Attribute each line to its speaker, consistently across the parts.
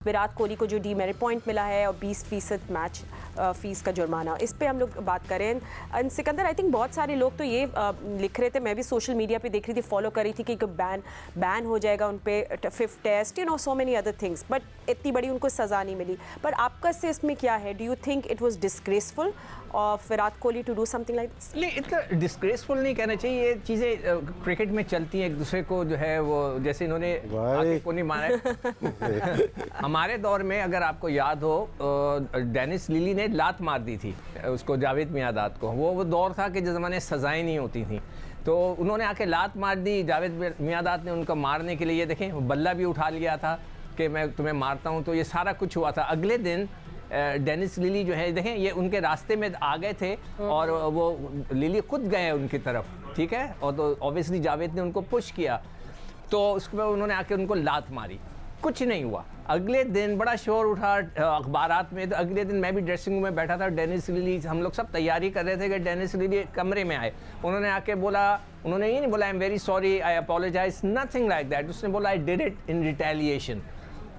Speaker 1: विराट कोहली को जो demerit point मिला है और 20% मैच फीस का जुर्माना, इस पे हम लोग बात करें। एंड सिकंदर, आई थिंक बहुत सारे लोग तो ये लिख रहे थे, मैं भी सोशल मीडिया पे देख रही थी, फॉलो कर रही थी कि बैन हो जाएगा उन पे 5th test, you know, so many other things, but इतनी बड़ी उनको सज़ा नहीं मिली। पर आपका से इसमें क्या है? Do you think it was disgraceful of Virat Kohli to do something like this?
Speaker 2: नहीं, इतना डिस्ग्रेसफुल नहीं कहना चाहिए। ये चीज़ें क्रिकेट में चलती हैं, एक दूसरे को जो है वो, जैसे इन्होंने आके को नहीं मारा है। हमारे दौर में अगर आपको याद हो, डेनिस लिली ने लात मार दी थी उसको, जावेद मियांदाद को। वो दौर था कि जिस ज़माने सज़ाएँ नहीं होती थी, तो उन्होंने आके लात मार दी। जावेद मियांदाद ने उनको मारने के लिए, ये देखें, बल्ला भी उठा लिया था कि मैं तुम्हें मारता हूँ। तो ये सारा कुछ हुआ था। अगले दिन डेनिस लिली जो है, देखें, ये उनके रास्ते में आ गए थे और वो लिली खुद गए उनकी तरफ, ठीक है, और तो ऑब्वियसली जावेद ने उनको पुश किया, तो उसके बाद उन्होंने आके उनको लात मारी, कुछ नहीं हुआ। अगले दिन बड़ा शोर उठा अखबारात में। तो अगले दिन मैं भी ड्रेसिंग रूम में बैठा था, डेनिस लिली, हम लोग सब तैयारी कर रहे थे कि डेनिस लिली कमरे में आए। उन्होंने आके बोला, उन्होंने ये नहीं बोला I am very sorry, I apologize, nothing like that. उसने बोला I did it in retaliation,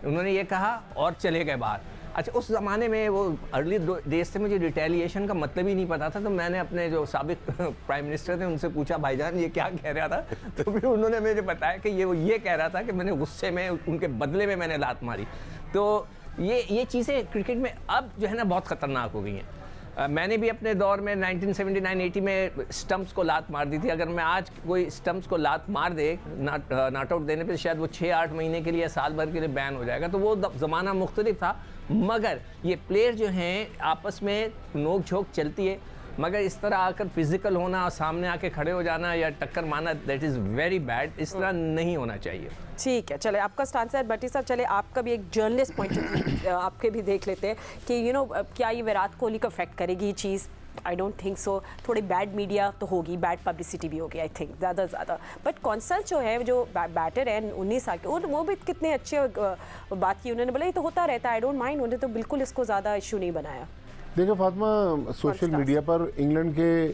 Speaker 2: उन्होंने ये कहा और चले गए बाहर। अच्छा, उस ज़माने में वो अर्ली डेज से मुझे रिटेलिएशन का मतलब ही नहीं पता था, तो मैंने अपने जो साबिक प्राइम मिनिस्टर थे उनसे पूछा, भाईजान ये क्या कह रहा था? तो फिर उन्होंने मुझे बताया कि ये कह रहा था कि मैंने गुस्से में उनके बदले में मैंने लात मारी। तो ये चीज़ें क्रिकेट में अब जो है ना बहुत ख़तरनाक हो गई हैं। मैंने भी अपने दौर में 1979-80 में स्टंप्स को लात मार दी थी। अगर मैं आज कोई स्टंप्स को लात मार दे नॉट आउट देने पे, शायद वो 6-8 महीने के लिए, साल भर के लिए बैन हो जाएगा। तो वो ज़माना मुख्तलिफ था। मगर ये प्लेयर जो हैं आपस में नोक झोंक चलती है, मगर इस तरह आकर फिजिकल होना और सामने आके खड़े हो जाना या टक्कर मारना, दैट इज़ वेरी बैड। इस तरह नहीं होना चाहिए।
Speaker 1: ठीक है, चले आपका स्टांस है भट्टी साहब। चले आपका भी एक जर्नलिस्ट पॉइंट आपके भी देख लेते हैं कि यू नो क्या ये विराट कोहली को अफेक्ट करेगी ये चीज़? I don't think so. थोड़ी बैड मीडिया तो होगी, बैड पब्लिसिटी भी होगी, आई थिंक ज़्यादा। बट कॉन्सल जो है, जो बैटर है 19 साल के, वो भी कितने अच्छे बात की उन्होंने, बोला ये तो होता रहता है, आई डोंट माइंड। उन्होंने तो बिल्कुल इसको ज़्यादा इशू नहीं बनाया।
Speaker 3: देखिए फातिमा, सोशल मीडिया पर इंग्लैंड के,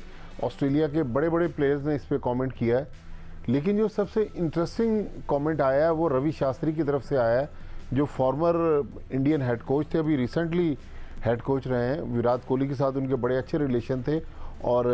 Speaker 3: ऑस्ट्रेलिया के बड़े बड़े प्लेयर्स ने इस पर कमेंट किया है, लेकिन जो सबसे इंटरेस्टिंग कमेंट आया है वो रवि शास्त्री की तरफ से आया है, जो फॉर्मर इंडियन हेड कोच थे, अभी रिसेंटली हेड कोच रहे हैं। विराट कोहली के साथ उनके बड़े अच्छे रिलेशन थे और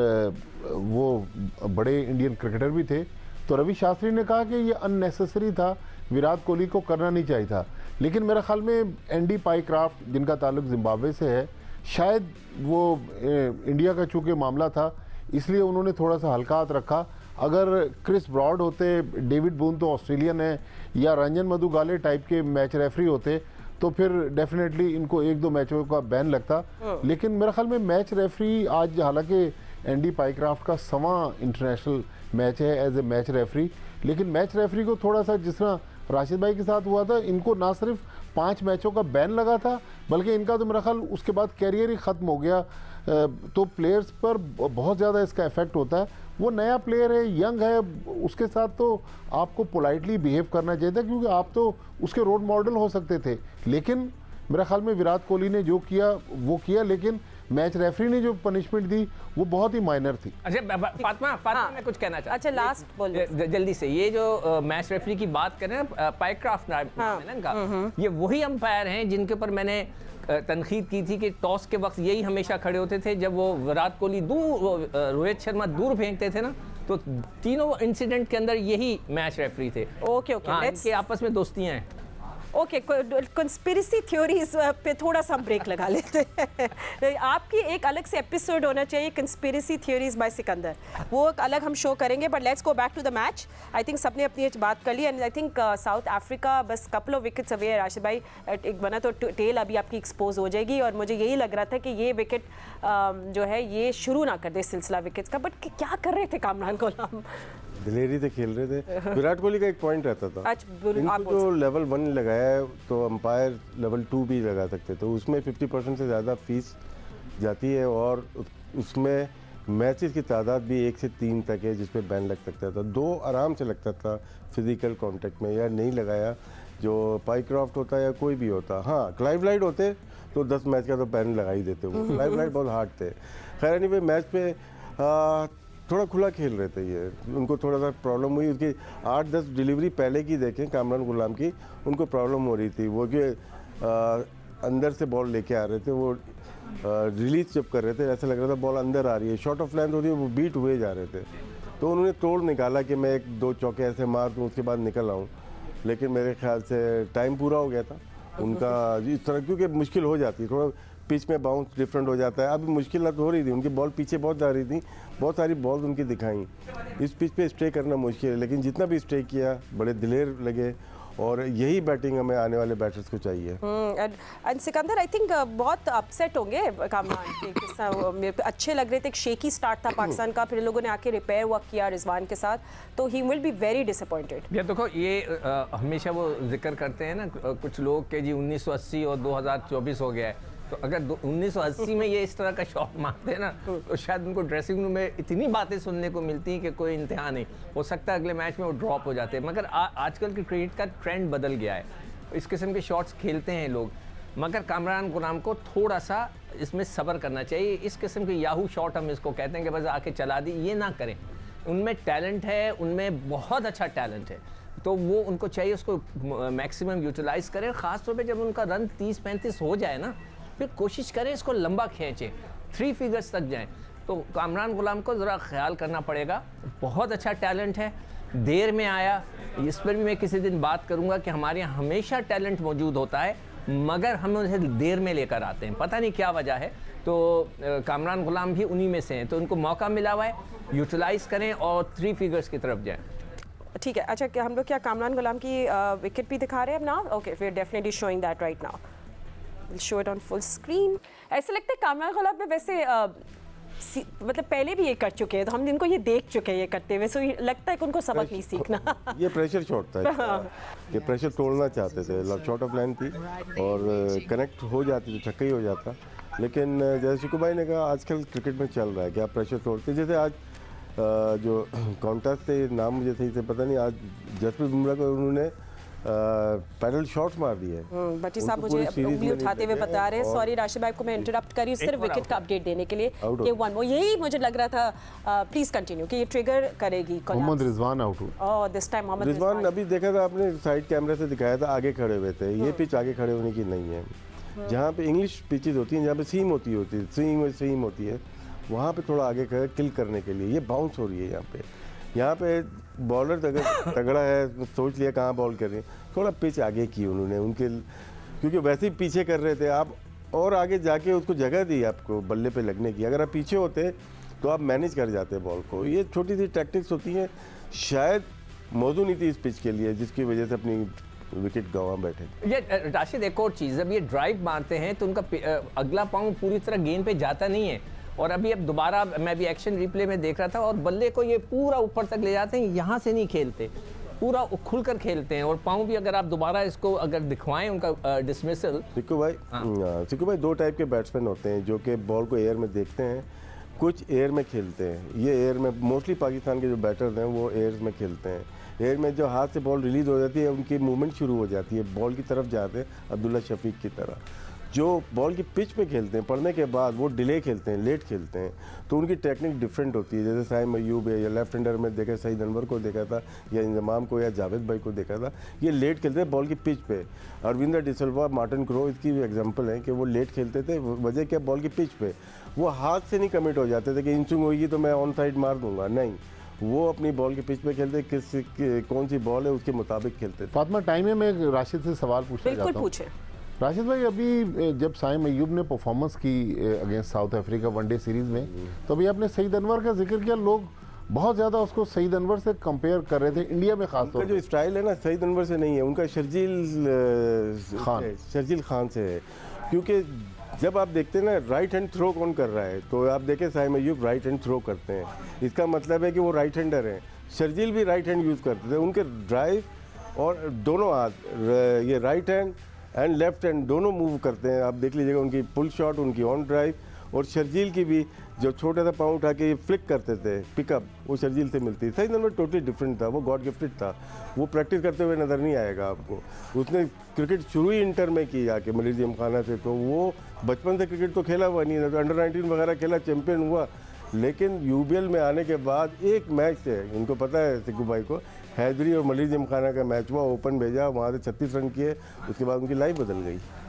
Speaker 3: वो बड़े इंडियन क्रिकेटर भी थे। तो रवि शास्त्री ने कहा कि ये अननेसेसरी था, विराट कोहली को करना नहीं चाहिए था। लेकिन मेरे ख्याल में एंडी पाइक्राफ्ट, जिनका ताल्लुक जिम्बाब्वे से है, शायद वो इंडिया का चूँकि मामला था इसलिए उन्होंने थोड़ा सा हल्का हाथ रखा। अगर क्रिस ब्रॉड होते, डेविड बून तो ऑस्ट्रेलियन है, या रंजन मधुगाले टाइप के मैच रेफरी होते, तो फिर डेफिनेटली इनको 1-2 मैचों का बैन लगता। लेकिन मेरे ख्याल में मैच रेफरी आज, हालांकि एंडी पाइक्राफ्ट का 7वां इंटरनेशनल मैच है एज ए मैच रेफरी, लेकिन मैच रेफरी को थोड़ा सा, जिस तरह राशिद भाई के साथ हुआ था, इनको ना सिर्फ 5 मैचों का बैन लगा था, बल्कि इनका तो मेरा ख्याल उसके बाद कैरियर ही ख़त्म हो गया। तो प्लेयर्स पर बहुत ज़्यादा इसका इफेक्ट होता है। वो नया प्लेयर है, यंग है, उसके साथ तो आपको पोलाइटली बिहेव करना चाहिए था, क्योंकि आप तो उसके रोल मॉडल हो सकते थे। लेकिन मेरा ख्याल में विराट कोहली ने जो किया वो किया, लेकिन मैच रेफरी ने जो पनिशमेंट दी वो बहुत ही माइनर थी।
Speaker 2: अच्छा फातिमा, मैं कुछ कहना चाहता।
Speaker 1: अच्छा, लास्ट बोलिए
Speaker 2: जल्दी से। ये जो मैच रेफरी की बात करें ना, पाइक्राफ्ट नाम है ना इनका, ये वही अंपायर हैं जिनके ऊपर मैंने तनकीद की थी कि टॉस के वक्त यही हमेशा खड़े होते थे। जब वो विराट कोहली रोहित शर्मा दूर फेंकते थे ना, तो तीनों इंसिडेंट के अंदर यही मैच रेफरी थे।
Speaker 1: ओके,
Speaker 2: इनके आपस में दोस्तियां हैं।
Speaker 1: ओके, कंस्पिरेसी थ्योरीज पे थोड़ा सा ब्रेक लगा लेते हैं। आपकी एक अलग से एपिसोड होना चाहिए, कंस्पिरेसी थ्योरीज बाय सिकंदर, वो एक अलग हम शो करेंगे। But let's go back to the match. I think सबने अपनी बात कर ली, and I think South Africa बस कपल ऑफ विकेट्स अवे है। राशिद भाई, एक बना तो टेल अभी आपकी एक्सपोज हो जाएगी, और मुझे यही लग रहा था कि ये विकेट जो है ये शुरू ना कर दे सिलसिला विकेट्स का। बट क्या कर रहे थे कामरान गुलाम?
Speaker 4: दिलेरी से खेल रहे थे। विराट कोहली का एक पॉइंट रहता था, इनको जो लेवल 1 लगाया है तो अंपायर लेवल 2 भी लगा सकते थे। उसमें 50% से ज़्यादा फीस जाती है, और उसमें मैचेस की तादाद भी 1 से 3 तक है जिस पे बैन लग सकता था। 2 आराम से लगता था फिजिकल कांटेक्ट में, या नहीं लगाया जो पाइक्राफ्ट होता या कोई भी होता। हाँ, क्लाइव लाइट होते तो 10 मैच का तो बैन लगा ही देते। वो क्लाइव लाइट बहुत हार्ड थे। खैर एनीवे, मैच पे थोड़ा खुला खेल रहे थे ये, उनको थोड़ा सा प्रॉब्लम हुई। उसकी 8-10 डिलीवरी पहले की देखें कामरान गुलाम की, उनको प्रॉब्लम हो रही थी। वो कि अंदर से बॉल लेके आ रहे थे, वो रिलीज जब कर रहे थे ऐसा लग रहा था बॉल अंदर आ रही है, शॉर्ट ऑफ लेंथ होती है, वो बीट हुए जा रहे थे। तो उन्होंने तोड़ निकाला कि मैं 1-2 चौके ऐसे मार दूँ उसके बाद निकल आऊँ, लेकिन मेरे ख्याल से टाइम पूरा हो गया था उनका इस तरह, क्योंकि मुश्किल हो जाती है, थोड़ा पिच में बाउंस डिफरेंट हो जाता है। अब मुश्किल हो रही थी, उनकी बॉल पीछे बहुत जा रही थी, बहुत सारी बॉल उनकी दिखाई। इस पिच पे स्टे करना मुश्किल है, लेकिन जितना भी स्टे किया बड़े दिलेर लगे, और यही बैटिंग हमें आने वाले बैटर्स को चाहिए।
Speaker 1: एंड सिकंदर आई थिंक बहुत अपसेट होंगे कामरान के मेरे पे अच्छे लग रहे थे, एक शेकी स्टार्ट था पाकिस्तान का, फिर लोगों ने आके रिपेयर वर्क किया रिजवान के साथ, तो he will be very disappointed.
Speaker 2: ये देखो, ये हमेशा वो जिक्र करते हैं ना कुछ लोग के जी 1980 और 2024 हो गया है, तो अगर 1980 में ये इस तरह का शॉट मारते हैं ना, तो शायद उनको ड्रेसिंग रूम में इतनी बातें सुनने को मिलती हैं कि कोई इंतहा नहीं हो सकता, अगले मैच में वो ड्रॉप हो जाते हैं। मगर आजकल के क्रिकेट का ट्रेंड बदल गया है, इस किस्म के शॉट्स खेलते हैं लोग, मगर कामरान गुलाम को थोड़ा सा इसमें सब्र करना चाहिए। इस किस्म के याहू शॉट हम इसको कहते हैं कि बस आके चला दी, ये ना करें। उनमें टैलेंट है, उनमें बहुत अच्छा टैलेंट है, तो वो उनको चाहिए उसको मैक्सिमम यूटिलाइज करें। ख़ासतौर पे जब उनका रन 30-35 हो जाए ना, फिर कोशिश करें इसको लंबा खींचें, 3 फिगर्स तक जाएं। तो कामरान गुलाम को ज़रा ख्याल करना पड़ेगा, बहुत अच्छा टैलेंट है, देर में आया, इस पर भी मैं किसी दिन बात करूंगा कि हमारे यहाँ हमेशा टैलेंट मौजूद होता है, मगर हम उसे देर में लेकर आते हैं, पता नहीं क्या वजह है। तो कामरान गुलाम भी उन्हीं में से हैं, तो उनको मौका मिला हुआ है, यूटिलाइज़ करें और 3 फिगर्स की तरफ जाएँ।
Speaker 1: ठीक है, अच्छा हम लोग क्या कामरान गुलाम की विकेट भी दिखा रहे हैं अब ना? Okay, we are definitely showing that right now, will show it on full screen. ऐसा लगता है कामरान गुलाम में वैसे मतलब पहले भी ये कर चुके हैं, तो हम इनको ये देख चुके हैं ये करते हुए, सो लगता है कि उनको सबक नहीं सीखना।
Speaker 4: ये प्रेशर शॉट था, ये प्रेशर तोड़ना चाहते थे, शॉर्ट ऑफ लाइन थी और कनेक्ट हो जाती तो छक्का ही हो जाता। लेकिन जैसे शिकू भाई ने कहा, आजकल क्रिकेट में चल रहा है कि आप प्रेशर तोड़ते, जैसे आज जो कॉन्टेस्ट थे, नाम मुझे सही से पता नहीं, आज जसप्रीत बुमराह को उन्होंने पैडल शॉट्स मार दिए।
Speaker 1: बटी साहब मुझे उंगली उठाते हुए बता रहे हैं, सॉरी राशिद भाई को मैं इंटरप्ट कर रही हूँ, सिर्फ विकेट का अपडेट देने के लिए कि 1 वो यही मुझे लग रहा था, प्लीज कंटिन्यू कि ये ट्रिगर करेगी
Speaker 3: Mohammad Rizwan out
Speaker 1: oh this time Mohammad
Speaker 4: Rizwan अभी देखा था आपने, साइड कैमरे से दिखाया था, आगे खड़े हुए थे। ये पिच आगे खड़े होने की नहीं है, जहाँ पे इंग्लिश पिचेज होती हैं, जहाँ पे सीम होती है, वहाँ पे थोड़ा आगे खड़े किल करने के लिए। ये बाउंस हो रही है यहाँ पे बॉलर अगर तगड़ा है, सोच लिया कहाँ बॉल कर रहे हैं, थोड़ा पिच आगे की उन्होंने उनके, क्योंकि वैसे ही पीछे कर रहे थे आप, और आगे जाके उसको जगह दी आपको बल्ले पे लगने की। अगर आप पीछे होते तो आप मैनेज कर जाते बॉल को। ये छोटी सी टैक्टिक्स होती हैं, शायद मौजूद नहीं थी इस पिच के लिए, जिसकी वजह से अपनी विकेट गंवा बैठे।
Speaker 2: ये राशिद एक और चीज़, जब ये ड्राइव मारते हैं तो उनका अगला पाँव पूरी तरह गेंद पे जाता नहीं है, और अभी अब दोबारा मैं भी एक्शन रिप्ले में देख रहा था, और बल्ले को ये पूरा ऊपर तक ले जाते हैं, यहाँ से नहीं खेलते, पूरा खुलकर खेलते हैं, और पाँव भी अगर आप दोबारा इसको अगर दिखवाएं उनका डिसमिसल।
Speaker 4: सिक्कू भाई 2 टाइप के बैट्समैन होते हैं, जो कि बॉल को एयर में देखते हैं, कुछ एयर में खेलते हैं। ये एयर में मोस्टली पाकिस्तान के जो बैटर्स हैं वो एयर में खेलते हैं। एयर में जो हाथ से बॉल रिलीज हो जाती है, उनकी मूवमेंट शुरू हो जाती है, बॉल की तरफ जाते हैं, अब्दुल्ला शफीक की तरह। जो बॉल की पिच पे खेलते हैं, पढ़ने के बाद वो डिले खेलते हैं, लेट खेलते हैं, तो उनकी टेक्निक डिफरेंट होती है। जैसे साइम अयूब है, या लेफ्ट हैंडर में देखा सईद अनवर को देखा था, या इंजमाम को, या जावेद भाई को देखा था, ये लेट खेलते हैं बॉल की पिच पे। अरविंदर डिसल्वा, मार्टिन क्रो इसकी एग्जाम्पल है कि वो लेट खेलते थे, वजह क्या, बॉल की पिच पे वो हाथ से नहीं कमिट हो जाते थे कि इंस्विंग होगी तो मैं ऑन साइड मार दूंगा, नहीं, वो अपनी बॉल की पिच पे खेलते, कौन सी बॉल है उसके मुताबिक खेलते थे।
Speaker 3: फातिमा टाइम है, मैं राशिद से सवाल पूछना चाहता हूँ।
Speaker 1: बिल्कुल पूछे
Speaker 3: राशिद भाई, अभी जब साइम अयूब ने परफॉर्मेंस की against south Africa one day series में, तो अभी आपने सईद अनवर का जिक्र किया, लोग बहुत ज़्यादा उसको सईद अनवर से कंपेयर कर रहे थे, इंडिया में खास तौर
Speaker 4: पर। जो स्टाइल है ना, सईद अनवर से नहीं है, उनका शर्जील खान से है। क्योंकि जब आप देखते हैं ना राइट हैंड थ्रो कौन कर रहा है, तो आप देखें Saim Ayub right hand throw करते हैं, इसका मतलब है कि वो राइट हैंडर हैं। शर्जील भी राइट हैंड यूज़ करते थे, उनके ड्राइव और दोनों हाथ, ये right hand and left hand दोनों मूव करते हैं। आप देख लीजिएगा उनकी पुल शॉट, उनकी ऑन ड्राइव, और शर्जील की भी जो छोटा सा पाँव उठा के ये फ्लिक करते थे पिकअप, वो शर्जील से मिलती है। सही नंबर टोटली डिफरेंट था, वो गॉड गिफ्टेड था, वो प्रैक्टिस करते हुए नज़र नहीं आएगा आपको। उसने क्रिकेट शुरू ही इंटर में की जाके मलिक जिमखाना से, तो वो बचपन से क्रिकेट तो खेला हुआ नहीं है, तो अंडर 19 वगैरह खेला, चैंपियन हुआ, लेकिन यूबीएल में आने के बाद एक मैच से, उनको पता है सिक्कू भाई को, हैदरी और मलिक जिमखाना का मैच हुआ, ओपन भेजा, वहाँ से 36 रन किए, उसके बाद उनकी लाइफ बदल गई।